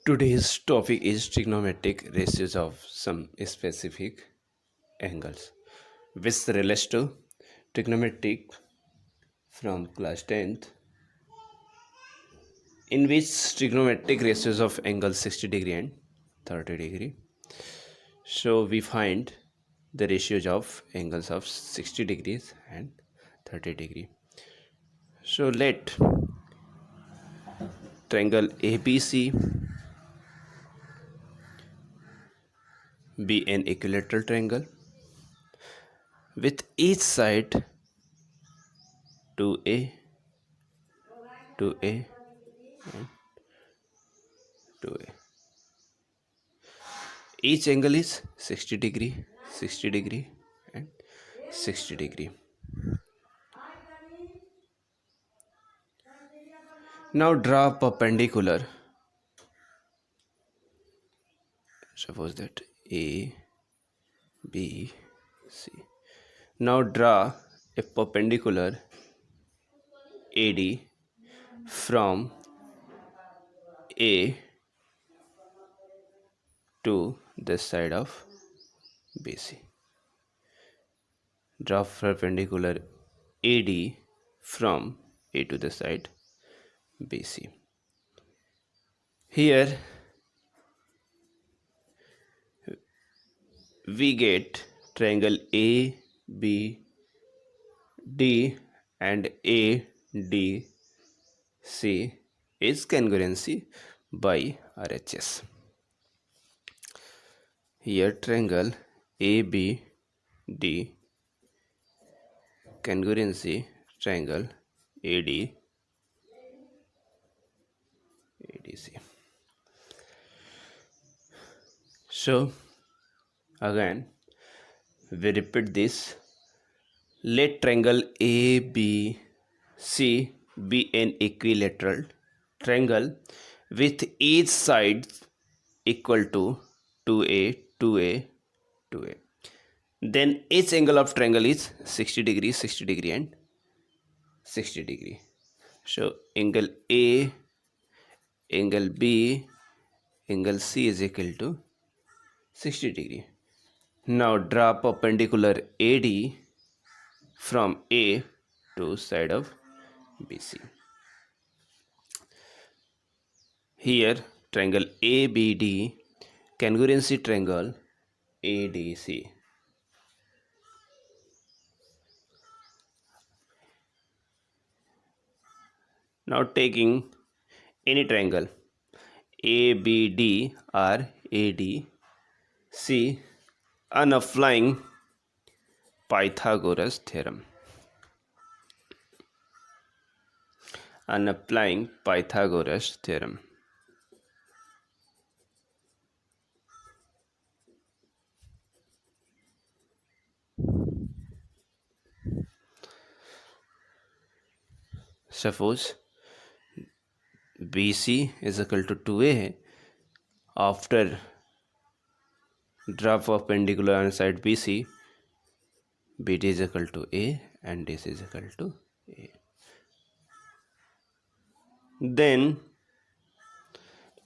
Today's topic is trigonometric ratios of some specific angles, which relates to trigonometric from class 10th, in which trigonometric ratios of angles 60 degree and 30 degree. So we find the ratios of angles of 60 degrees and 30 degree. So let triangle ABC be an equilateral triangle with each side 2a, 2a, and 2a. Each angle is 60 degree, 60 degree, and 60 degree. Now draw perpendicular. Suppose that A, B, C. Now draw a perpendicular AD from A to the side of BC. Draw perpendicular AD from A to the side BC. Here we get triangle A, B, D and A, D, C is congruency by RHS. Here triangle A, B, D congruency triangle AD, ADC. So again we repeat this. Let triangle ABC be an equilateral triangle with each side equal to 2a, 2a, 2a. Then each angle of triangle is 60 degree, 60 degree and 60 degree. So angle A, angle B, angle C is equal to 60 degree. Now draw perpendicular AD from A to side of BC. Here triangle ABD congruency triangle ADC. Now taking any triangle ABD or ADC and applying Pythagoras theorem. And applying Pythagoras theorem. Suppose BC is equal to 2a है. After draw perpendicular on side BC, BD is equal to A and this is equal to A. Then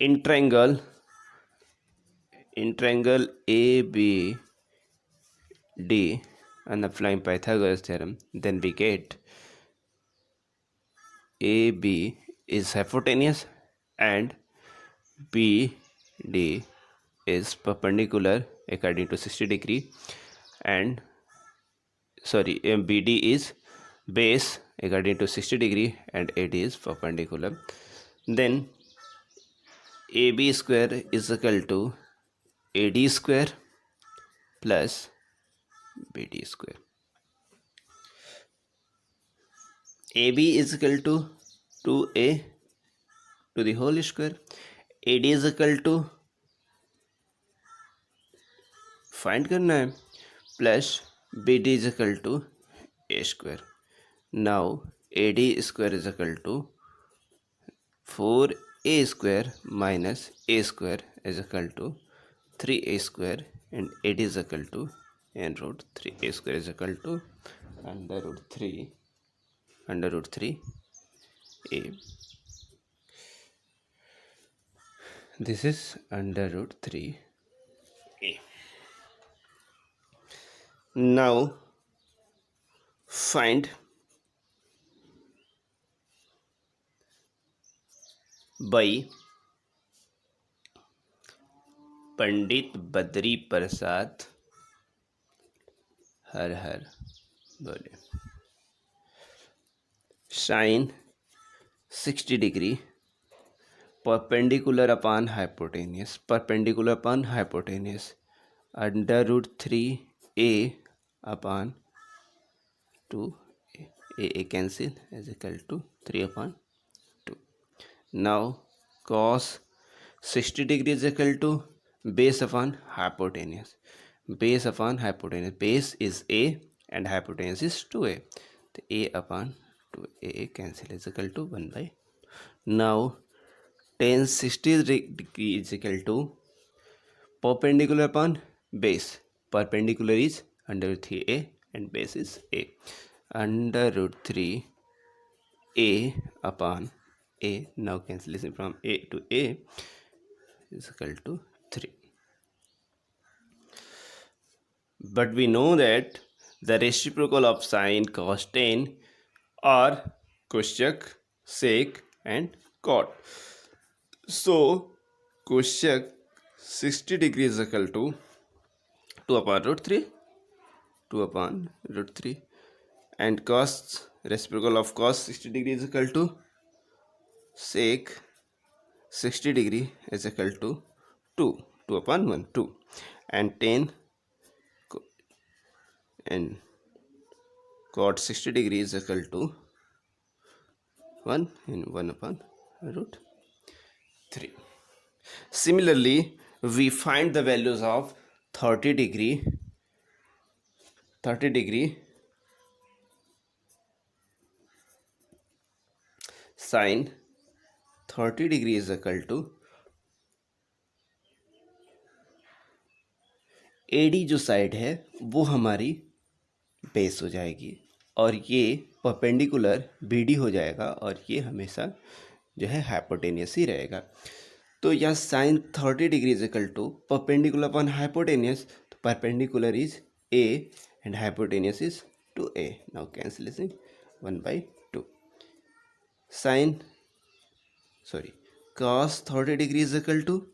in triangle ABD and applying Pythagoras theorem, then we get AB is hypotenuse and BD is perpendicular according to 60 degree and BD is base according to 60 degree and AD is perpendicular. Then AB square is equal to AD square plus BD square. AB is equal to 2A to the whole square. AD is equal to find करना है plus BD is equal to A square. Now AD square is equal to 4A square minus A square is equal to 3A square and AD is equal to n root 3A square is equal to under root 3 A. This is under root 3a. Now find by Pandit Badri Prasad हर हर बोले sine 60 degree perpendicular upon hypotenuse under root 3a upon 2a. A cancel is equal to 3 upon 2. Now cos 60 degree is equal to base upon hypotenuse. Base is a and hypotenuse is 2a. The a upon 2a cancel is equal to 1 by. Now tan 60 degree is equal to perpendicular upon base. Perpendicular is under root 3a and base is a. Under root 3a upon a. Now cancellation from a to a is equal to 3. But we know that the reciprocal of sine, cos, tan are cosec, sec and cot. So cosec 60 degree is equal to 2 upon root 3, 2 upon root 3, and cos reciprocal of cos 60 degree is equal to sec 60 degree is equal to 2, 2 upon 1, 2, and tan and cot 60 degree is equal to 1 and 1 upon root 3. Similarly, we find the values of 30 degree sine 30 degree is equal to AD जो side है वो हमारी base हो जाएगी और ये perpendicular BD हो जाएगा और ये हमेशा जो है हाइपोटेनियस ही रहेगा. तो यह sine 30 degree is equal to perpendicular upon hypotenuse. तो perpendicular is a and hypotenuse is 2a. Now cancellation 1 by 2. Cos 30 degree is equal to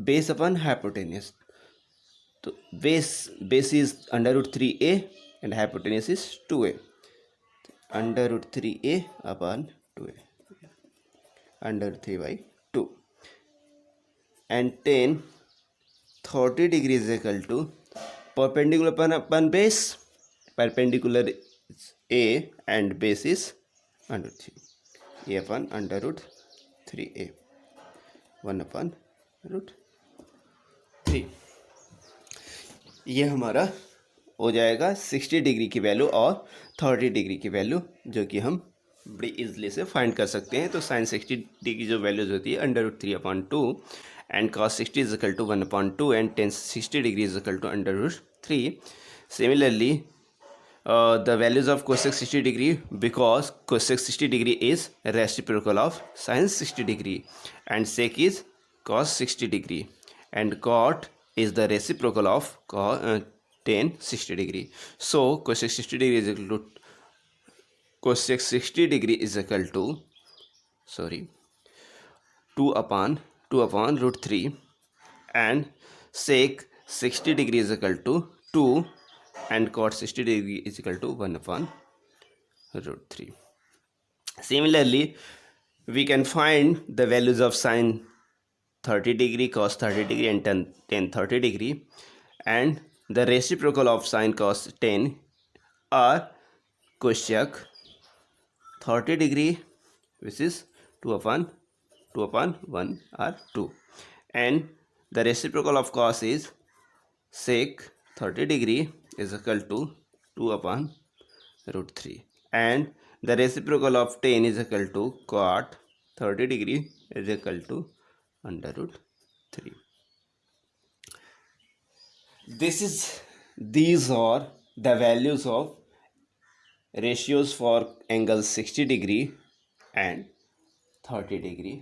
base upon hypotenuse. तो base is under root 3a and hypotenuse is 2a. Under root 3a upon 2a. Under 3 by 2. And tan 30 degree is equal to perpendicular upon base. Perpendicular is a and base is under 3. A upon under root 3a. 1 upon root 3. ये हमारा हो जाएगा 60 degree की value और 30 degree की value जो कि हम बड़ी इजली से फाइंड कर सकते हैं. तो साइन 60 डिग्री की जो वैल्यूज होती है under root 3 upon 2 and cos 60 is equal to 1 upon 2 and tan 60 degree is equal to under root 3. Similarly, the values of cosec 60 degree, because cosec 60 degree is reciprocal of sin 60 degree and sec is cos 60 degree and cot is the reciprocal of tan 60 degree. So cosec 60 degree is equal to 2 upon root 3 and sec 60 degree is equal to 2 and cot 60 degree is equal to 1 upon root 3. Similarly, we can find the values of sin 30 degree, cos 30 degree and tan 30 degree, and the reciprocal of sin cos tan are cosec 30 degree, which is 2 upon 1 or 2, and the reciprocal of cos is sec 30 degree is equal to 2 upon root 3, and the reciprocal of tan is equal to cot 30 degree is equal to under root 3. These are the values of ratios for angle 60 degree and 30 degree.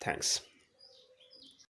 Thanks.